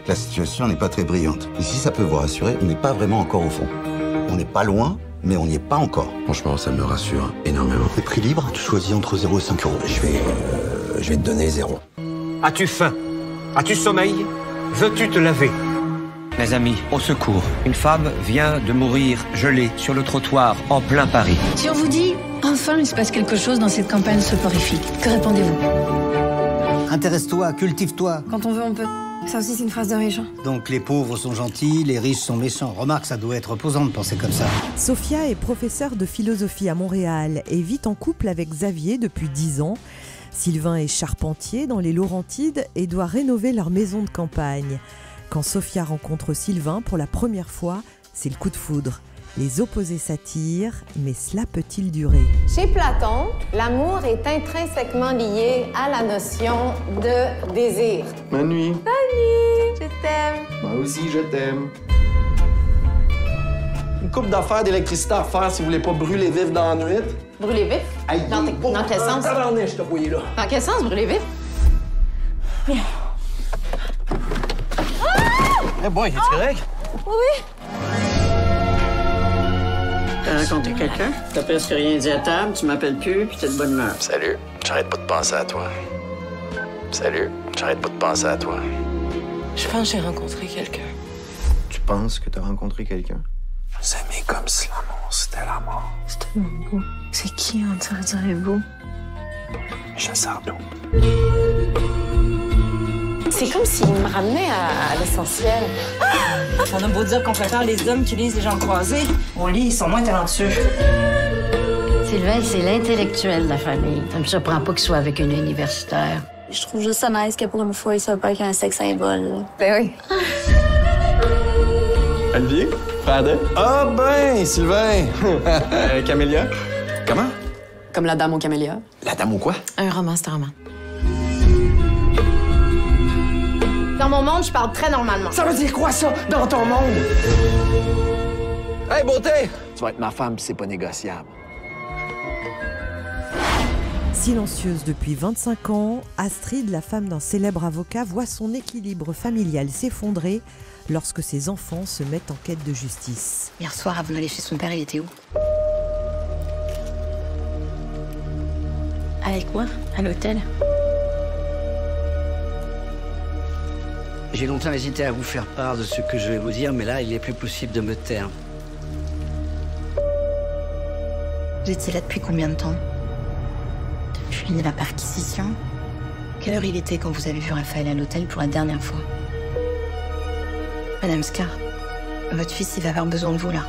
La situation n'est pas très brillante. Et si ça peut vous rassurer, on n'est pas vraiment encore au fond. On n'est pas loin, mais on n'y est pas encore. Franchement, ça me rassure énormément. Les prix libres, tu choisis entre 0 et 5 euros. Je vais te donner 0. As-tu faim? As-tu sommeil? Veux-tu te laver? Mes amis, au secours. Une femme vient de mourir gelée sur le trottoir en plein Paris. Si on vous dit, enfin il se passe quelque chose dans cette campagne soporifique, que répondez-vous? Intéresse-toi, cultive-toi. Quand on veut, on peut. Ça aussi, c'est une phrase de riche. Donc les pauvres sont gentils, les riches sont méchants. Remarque, ça doit être reposant de penser comme ça. Sophia est professeure de philosophie à Montréal et vit en couple avec Xavier depuis 10 ans. Sylvain est charpentier dans les Laurentides et doit rénover leur maison de campagne. Quand Sophia rencontre Sylvain pour la première fois, c'est le coup de foudre. Les opposés s'attirent, mais cela peut-il durer? Chez Platon, l'amour est intrinsèquement lié à la notion de désir. Bonne nuit. Bonne nuit, je t'aime. Moi aussi, je t'aime. Une coupe d'affaires d'électricité à faire si vous voulez pas brûler vif dans la nuit. Brûler vif? Aïe, Dans quel sens? Je te voyais là. Dans quel sens, brûler vif? Eh boy, es-tu correct? Oui. T'as rencontré quelqu'un? T'as presque rien dit à table, tu m'appelles plus, puis t'es de bonne humeur. Salut, j'arrête pas de penser à toi. Salut, j'arrête pas de penser à toi. Je pense que j'ai rencontré quelqu'un. Tu penses que t'as rencontré quelqu'un? S'aimer comme si l'amour, c'était la mort. C'est tellement beau. C'est qui, on dirait beau? Chasseur d'eau. C'est comme s'il me ramenait à l'essentiel. On a beau dire qu'on préfère les hommes qui lisent les gens croisés. On lit, ils sont moins talentueux. Sylvain, c'est l'intellectuel de la famille. Ça me surprend pas qu'il soit avec une universitaire. Je trouve juste ça nice que pour une fois, il soit pas qu'un sexe symbole. Ben oui. Olivier? Pardon? Ah ben, Sylvain! Camélia? Comment? Comme la dame aux camélias. La dame ou quoi? Un roman, c'est un roman. Dans mon monde, je parle très normalement. Ça veut dire quoi, ça, dans ton monde? Hey, beauté! Tu vas être ma femme, pis c'est pas négociable. Silencieuse depuis 25 ans, Astrid, la femme d'un célèbre avocat, voit son équilibre familial s'effondrer lorsque ses enfants se mettent en quête de justice. Hier soir, avant d'aller chez son père, il était où? Avec moi, à l'hôtel. J'ai longtemps hésité à vous faire part de ce que je vais vous dire, mais là, il n'est plus possible de me taire. Vous étiez là depuis combien de temps? Depuis la perquisition? Quelle heure il était quand vous avez vu Raphaël à l'hôtel pour la dernière fois? Madame Scar, votre fils, il va avoir besoin de vous, là.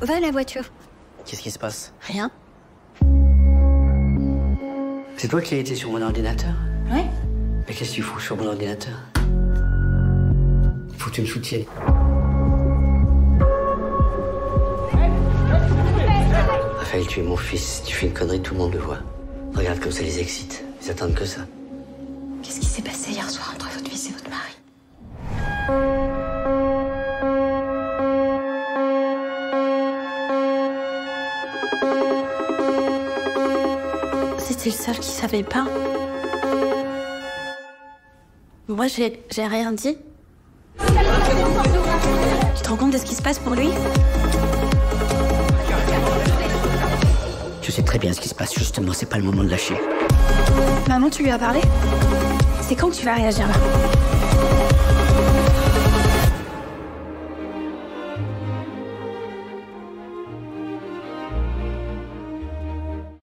Va à la voiture. Qu'est-ce qui se passe? Rien. C'est toi qui as été sur mon ordinateur? Ouais. Mais qu'est-ce que tu fous sur mon ordinateur? Faut que tu me soutiennes. Raphaël, tu es mon fils. Si tu fais une connerie, tout le monde le voit. Regarde comme ça les excite. Ils attendent que ça. Qu'est-ce qui s'est passé hier soir entre votre fils et votre mari? C'était le seul qui savait pas. Moi, j'ai rien dit. Tu te rends compte de ce qui se passe pour lui? Je sais très bien ce qui se passe, justement, c'est pas le moment de lâcher. Maman, tu lui as parlé? C'est quand que tu vas réagir là?